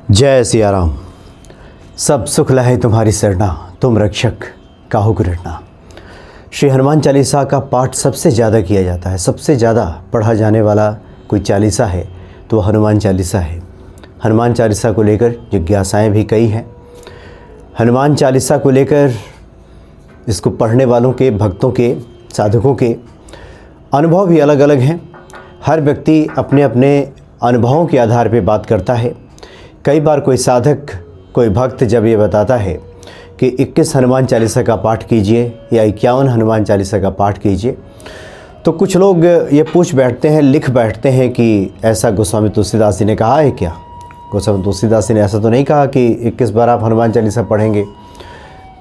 जय सिया राम। सब सुख लहे तुम्हारी सरना, तुम रक्षक काहू को डरना। श्री हनुमान चालीसा का पाठ सबसे ज़्यादा किया जाता है। सबसे ज़्यादा पढ़ा जाने वाला कोई चालीसा है तो वह हनुमान चालीसा है। हनुमान चालीसा को लेकर जिज्ञासाएं भी कई हैं। हनुमान चालीसा को लेकर इसको पढ़ने वालों के, भक्तों के, साधकों के अनुभव भी अलग अलग हैं। हर व्यक्ति अपने अपने अनुभवों के आधार पर बात करता है। कई बार कोई साधक, कोई भक्त जब ये बताता है कि 21 हनुमान चालीसा का पाठ कीजिए या 51 हनुमान चालीसा का पाठ कीजिए, तो कुछ लोग ये पूछ बैठते हैं, लिख बैठते हैं कि ऐसा गोस्वामी तुलसीदास जी ने कहा है क्या। गोस्वामी तुलसीदास जी ने ऐसा तो नहीं कहा कि 21 बार आप हनुमान चालीसा पढ़ेंगे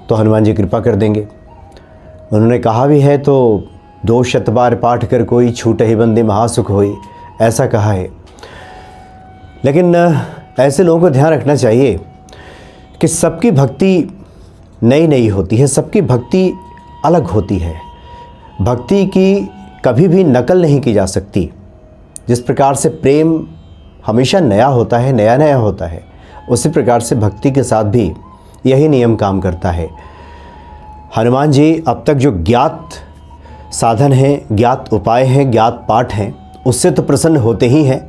तो हनुमान जी कृपा कर देंगे। उन्होंने कहा भी है तो 2 शत बार पाठ कर कोई छूट ही बंदे महासुख होई, ऐसा कहा है। लेकिन ऐसे लोगों को ध्यान रखना चाहिए कि सबकी भक्ति नई नई होती है, सबकी भक्ति अलग होती है। भक्ति की कभी भी नकल नहीं की जा सकती। जिस प्रकार से प्रेम हमेशा नया होता है, नया नया होता है, उसी प्रकार से भक्ति के साथ भी यही नियम काम करता है। हनुमान जी अब तक जो ज्ञात साधन हैं, ज्ञात उपाय हैं, ज्ञात पाठ हैं, उससे तो प्रसन्न होते ही हैं।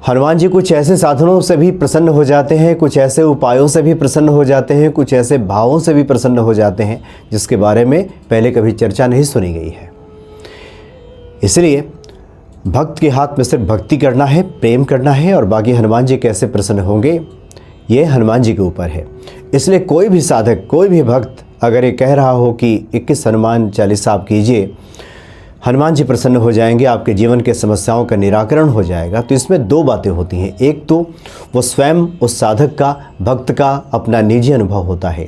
हनुमान जी कुछ ऐसे साधनों से भी प्रसन्न हो जाते हैं, कुछ ऐसे उपायों से भी प्रसन्न हो जाते हैं, कुछ ऐसे भावों से भी प्रसन्न हो जाते हैं जिसके बारे में पहले कभी चर्चा नहीं सुनी गई है। इसलिए भक्त के हाथ में सिर्फ भक्ति करना है, प्रेम करना है, और बाकी हनुमान जी कैसे प्रसन्न होंगे ये हनुमान जी के ऊपर है। इसलिए कोई भी साधक, कोई भी भक्त अगर ये कह रहा हो कि 21 हनुमान चालीसा आप कीजिए, हनुमान जी प्रसन्न हो जाएंगे, आपके जीवन के समस्याओं का निराकरण हो जाएगा, तो इसमें 2 बातें होती हैं। एक तो वो स्वयं उस साधक का, भक्त का अपना निजी अनुभव होता है,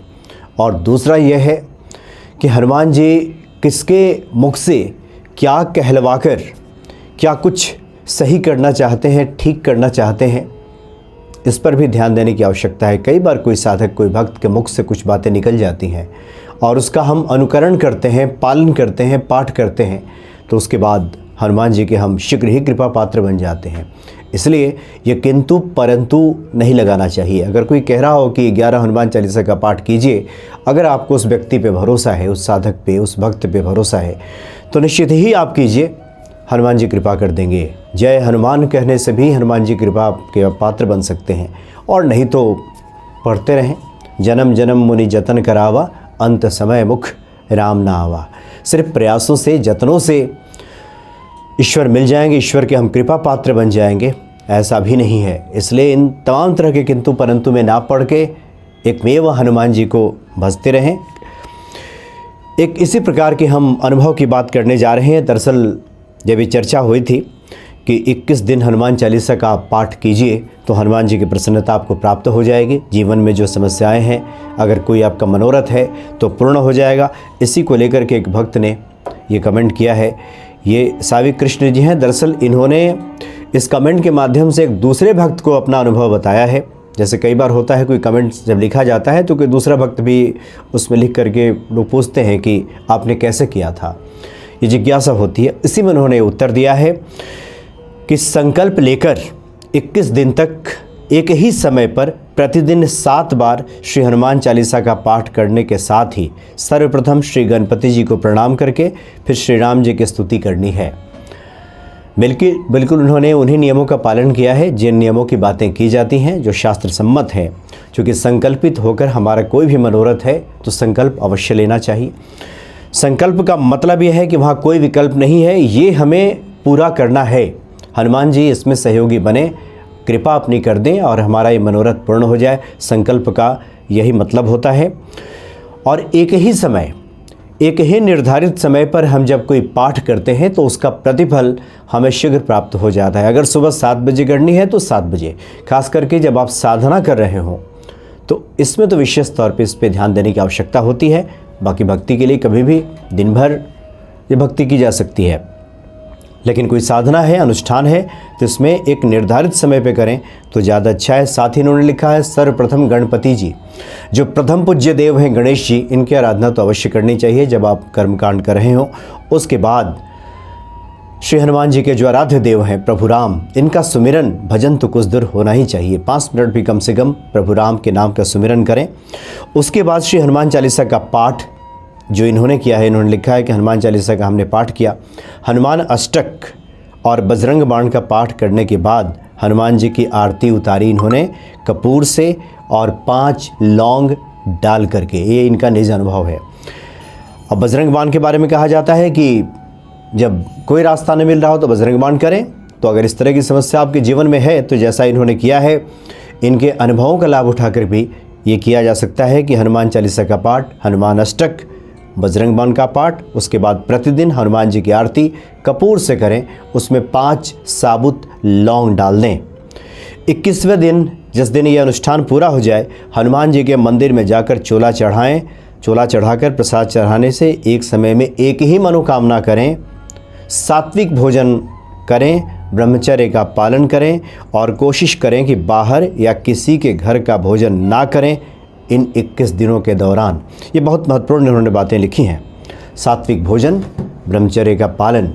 और दूसरा यह है कि हनुमान जी किसके मुख से क्या कहलवाकर क्या कुछ सही करना चाहते हैं, ठीक करना चाहते हैं, इस पर भी ध्यान देने की आवश्यकता है। कई बार कोई साधक, कोई भक्त के मुख से कुछ बातें निकल जाती हैं और उसका हम अनुकरण करते हैं, पालन करते हैं, पाठ करते हैं, तो उसके बाद हनुमान जी के हम शीघ्र ही कृपा पात्र बन जाते हैं। इसलिए ये किंतु परंतु नहीं लगाना चाहिए। अगर कोई कह रहा हो कि 11 हनुमान चालीसा का पाठ कीजिए, अगर आपको उस व्यक्ति पे भरोसा है, उस साधक पे, उस भक्त पे भरोसा है, तो निश्चित ही आप कीजिए, हनुमान जी कृपा कर देंगे। जय हनुमान कहने से भी हनुमान जी कृपा के पात्र बन सकते हैं। और नहीं तो पढ़ते रहें, जन्म जन्म मुनि जतन करावा, अंत समय मुख राम ना आवा। सिर्फ प्रयासों से, जतनों से ईश्वर मिल जाएंगे, ईश्वर के हम कृपा पात्र बन जाएंगे, ऐसा भी नहीं है। इसलिए इन तमाम तरह के किंतु परंतु में ना पढ़ के एकमेव हनुमान जी को भजते रहें। एक इसी प्रकार के हम अनुभव की बात करने जा रहे हैं। दरअसल जब ये चर्चा हुई थी कि 21 दिन हनुमान चालीसा का आप पाठ कीजिए तो हनुमान जी की प्रसन्नता आपको प्राप्त हो जाएगी। जीवन में जो समस्याएं हैं, अगर कोई आपका मनोरथ है तो पूर्ण हो जाएगा। इसी को लेकर के एक भक्त ने ये कमेंट किया है। ये साविक कृष्ण जी हैं। दरअसल इन्होंने इस कमेंट के माध्यम से एक दूसरे भक्त को अपना अनुभव बताया है। जैसे कई बार होता है, कोई कमेंट जब लिखा जाता है तो कोई दूसरा भक्त भी उसमें लिख करके लोग पूछते हैं कि आपने कैसे किया था, ये जिज्ञासा होती है। इसी में उन्होंने उत्तर दिया है कि संकल्प लेकर 21 दिन तक एक ही समय पर प्रतिदिन 7 बार श्री हनुमान चालीसा का पाठ करने के साथ ही सर्वप्रथम श्री गणपति जी को प्रणाम करके फिर श्री राम जी की स्तुति करनी है। बिल्कुल उन्होंने उन्हीं नियमों का पालन किया है जिन नियमों की बातें की जाती हैं, जो शास्त्र सम्मत हैं। क्योंकि संकल्पित होकर हमारा कोई भी मनोरथ है तो संकल्प अवश्य लेना चाहिए। संकल्प का मतलब यह है कि वहाँ कोई विकल्प नहीं है, ये हमें पूरा करना है। हनुमान जी इसमें सहयोगी बने, कृपा अपनी कर दें और हमारा ये मनोरथ पूर्ण हो जाए। संकल्प का यही मतलब होता है। और एक ही समय, एक ही निर्धारित समय पर हम जब कोई पाठ करते हैं तो उसका प्रतिफल हमें शीघ्र प्राप्त हो जाता है। अगर सुबह 7 बजे करनी है तो 7 बजे, खास करके जब आप साधना कर रहे हों तो इसमें तो विशेष तौर पे इस पे ध्यान देने की आवश्यकता होती है। बाकी भक्ति के लिए कभी भी दिन भर ये भक्ति की जा सकती है, लेकिन कोई साधना है, अनुष्ठान है, तो इसमें एक निर्धारित समय पे करें तो ज़्यादा अच्छा है। साथ ही इन्होंने लिखा है सर्वप्रथम गणपति जी, जो प्रथम पूज्य देव हैं गणेश जी, इनकी आराधना तो अवश्य करनी चाहिए जब आप कर्मकांड कर रहे हो। उसके बाद श्री हनुमान जी के जो आराध्य देव हैं प्रभु राम, इनका सुमिरन भजन तो कुछ दूर होना ही चाहिए। 5 मिनट भी कम से कम प्रभु राम के नाम का सुमिरन करें। उसके बाद श्री हनुमान चालीसा का पाठ जो इन्होंने किया है, इन्होंने लिखा है कि हनुमान चालीसा का हमने पाठ किया, हनुमान अष्टक और बजरंग बाण का पाठ करने के बाद हनुमान जी की आरती उतारी इन्होंने कपूर से और 5 लौंग डाल करके। ये इनका निज अनुभव है। अब बजरंग बाण के बारे में कहा जाता है कि जब कोई रास्ता न मिल रहा हो तो बजरंग बाण करें। तो अगर इस तरह की समस्या आपके जीवन में है तो जैसा इन्होंने किया है, इनके अनुभवों का लाभ उठाकर भी ये किया जा सकता है कि हनुमान चालीसा का पाठ, हनुमान अष्टक, बजरंग बाण का पाठ, उसके बाद प्रतिदिन हनुमान जी की आरती कपूर से करें, उसमें 5 साबुत लौंग डाल दें। 21वें दिन जिस दिन यह अनुष्ठान पूरा हो जाए, हनुमान जी के मंदिर में जाकर चोला चढ़ाएं। चोला चढ़ाकर प्रसाद चढ़ाने से एक समय में एक ही मनोकामना करें, सात्विक भोजन करें, ब्रह्मचर्य का पालन करें और कोशिश करें कि बाहर या किसी के घर का भोजन ना करें इन 21 दिनों के दौरान। ये बहुत महत्वपूर्ण इन्होंने बातें लिखी हैं। सात्विक भोजन, ब्रह्मचर्य का पालन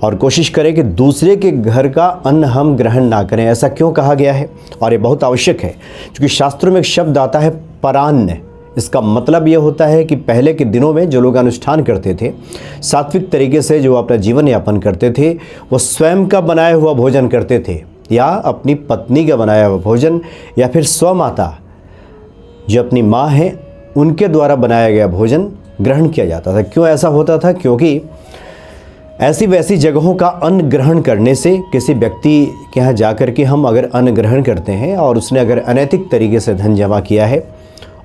और कोशिश करें कि दूसरे के घर का अन्न हम ग्रहण ना करें। ऐसा क्यों कहा गया है? और ये बहुत आवश्यक है क्योंकि शास्त्रों में एक शब्द आता है परान्न। इसका मतलब ये होता है कि पहले के दिनों में जो लोग अनुष्ठान करते थे, सात्विक तरीके से जो अपना जीवन यापन करते थे, वो स्वयं का बनाया हुआ भोजन करते थे या अपनी पत्नी का बनाया हुआ भोजन या फिर स्वमाता जो अपनी माँ है उनके द्वारा बनाया गया भोजन ग्रहण किया जाता था। क्यों ऐसा होता था? क्योंकि ऐसी वैसी जगहों का अन्न ग्रहण करने से किसी व्यक्ति के यहाँ जाकर के हम अगर अन्न ग्रहण करते हैं और उसने अगर अनैतिक तरीके से धन जमा किया है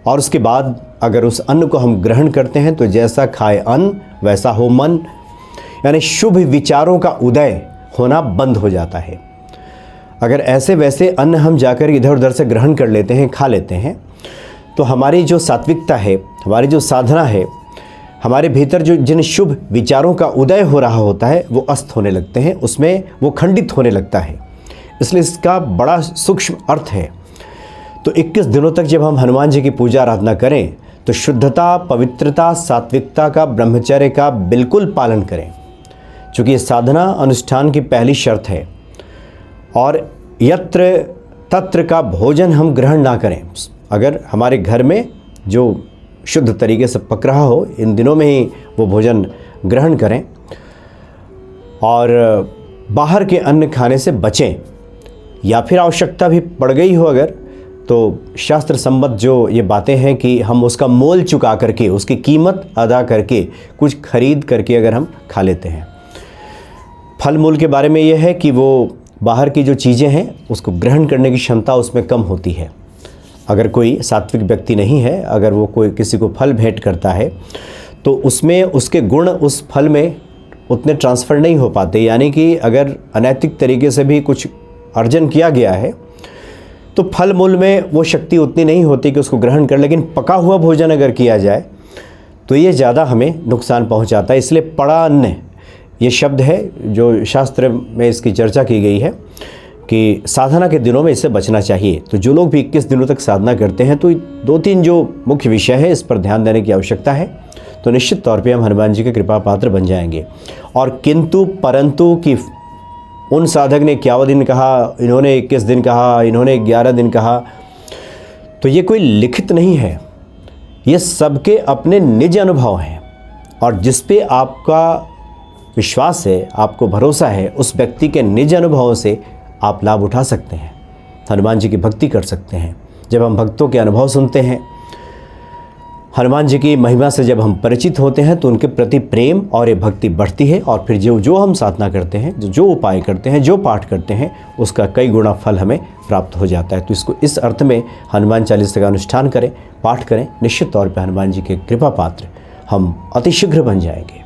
और उसके बाद अगर उस अन्न को हम ग्रहण करते हैं तो जैसा खाए अन्न वैसा हो मन, यानी शुभ विचारों का उदय होना बंद हो जाता है। अगर ऐसे वैसे अन्न हम जाकर इधर उधर से ग्रहण कर लेते हैं, खा लेते हैं, तो हमारी जो सात्विकता है, हमारी जो साधना है, हमारे भीतर जो जिन शुभ विचारों का उदय हो रहा होता है वो अस्त होने लगते हैं, उसमें वो खंडित होने लगता है। इसलिए इसका बड़ा सूक्ष्म अर्थ है। तो 21 दिनों तक जब हम हनुमान जी की पूजा आराधना करें तो शुद्धता, पवित्रता, सात्विकता का, ब्रह्मचर्य का बिल्कुल पालन करें, क्योंकि ये साधना अनुष्ठान की पहली शर्त है। और यत्र तत्र का भोजन हम ग्रहण ना करें। अगर हमारे घर में जो शुद्ध तरीके से पक रहा हो, इन दिनों में ही वो भोजन ग्रहण करें और बाहर के अन्न खाने से बचें। या फिर आवश्यकता भी पड़ गई हो अगर, तो शास्त्र संबद्ध जो ये बातें हैं कि हम उसका मोल चुका करके, उसकी कीमत अदा करके, कुछ खरीद करके अगर हम खा लेते हैं। फल मूल के बारे में ये है कि वो बाहर की जो चीज़ें हैं उसको ग्रहण करने की क्षमता उसमें कम होती है। अगर कोई सात्विक व्यक्ति नहीं है, अगर वो कोई किसी को फल भेंट करता है तो उसमें उसके गुण उस फल में उतने ट्रांसफ़र नहीं हो पाते। यानी कि अगर अनैतिक तरीके से भी कुछ अर्जन किया गया है तो फल मूल में वो शक्ति उतनी नहीं होती कि उसको ग्रहण कर। लेकिन पका हुआ भोजन अगर किया जाए तो ये ज़्यादा हमें नुकसान पहुंचाता है। इसलिए पड़ा अन्न ये शब्द है जो शास्त्र में इसकी चर्चा की गई है कि साधना के दिनों में इससे बचना चाहिए। तो जो लोग भी 21 दिनों तक साधना करते हैं तो 2-3 जो मुख्य विषय है इस पर ध्यान देने की आवश्यकता है। तो निश्चित तौर पे हम हनुमान जी के कृपा पात्र बन जाएंगे। और किंतु परंतु कि उन साधक ने 51 दिन कहा, इन्होंने 21 दिन कहा, इन्होंने 11 दिन कहा, तो ये कोई लिखित नहीं है। ये सबके अपने निज अनुभव हैं और जिस पे आपका विश्वास है, आपको भरोसा है, उस व्यक्ति के निज अनुभवों से आप लाभ उठा सकते हैं, हनुमान जी की भक्ति कर सकते हैं। जब हम भक्तों के अनुभव सुनते हैं, हनुमान जी की महिमा से जब हम परिचित होते हैं तो उनके प्रति प्रेम और ये भक्ति बढ़ती है। और फिर जो हम साधना करते हैं, जो उपाय करते हैं, जो पाठ करते हैं, उसका कई गुना फल हमें प्राप्त हो जाता है। तो इसको इस अर्थ में हनुमान चालीसा का अनुष्ठान करें, पाठ करें, निश्चित तौर पर हनुमान जी के कृपा पात्र हम अतिशीघ्र बन जाएंगे।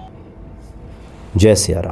जय सिया राम।